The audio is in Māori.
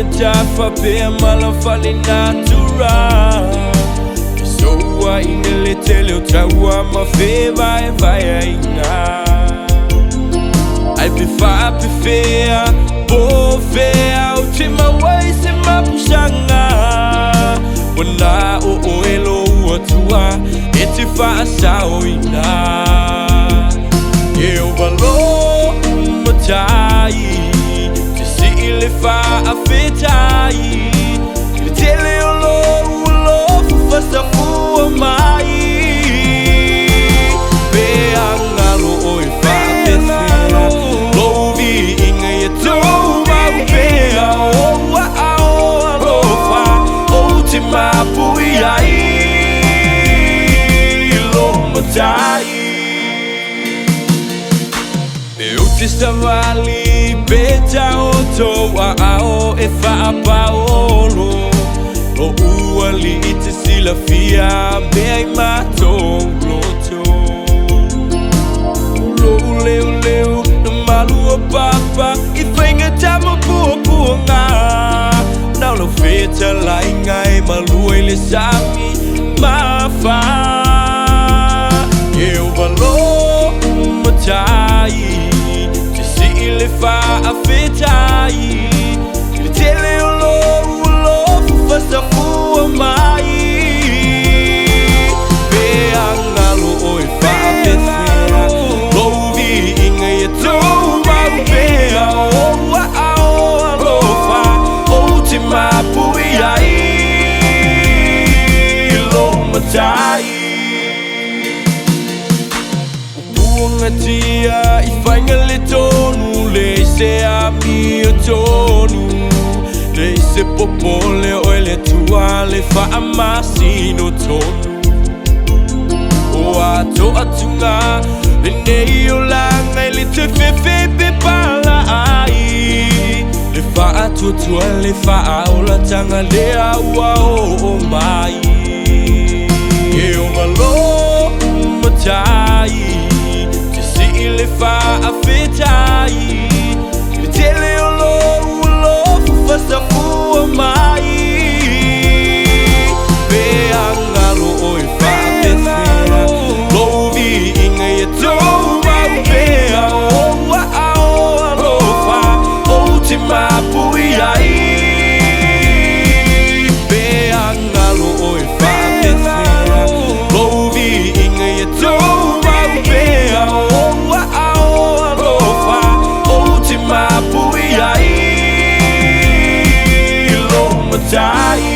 tafa pe mala fale natural. So wa inele tele utrawa ma fe vai aina. Ai pe fa pe fea bo fea utima wai se mapushanga. Wana o elo atua eti fa sao ina. Eu valo matai le fa afetai le tele lo fa sa fu mai be angalo oi fa pesela lo vi inga ye to ma be o lo fa o ti ma pui ai lo matai eu ti stavali Beta oto ao e fa paolo Lo uali ite sila fia Bei matong loto Lo leu no malu o papa I fainga tama pua nga Now lo feta lai ngai malu e le sami Ma fa Eu valo matai le fa afetai le tele lo fa sa fu mai be angalo oi fa pesela lo vi inga ye to ma be lo fa ultima pui ai lo matai buonga tia I fainga le tonu le se a mio tonu le se popole o le tua le fa amasino tonu o ato atunga le nei o langa le te fe pe pala ai le fa atu tua le fa o la tanga le aua o mai e o malo matai le fa afetai le tele lo fa sa fu mai be angalo oi fa pesela lo vi inga ye to ma be lo fa ultima pui ai be angalo oi fa pesela lo vi inga ye to ma be ultima pui ai lo matai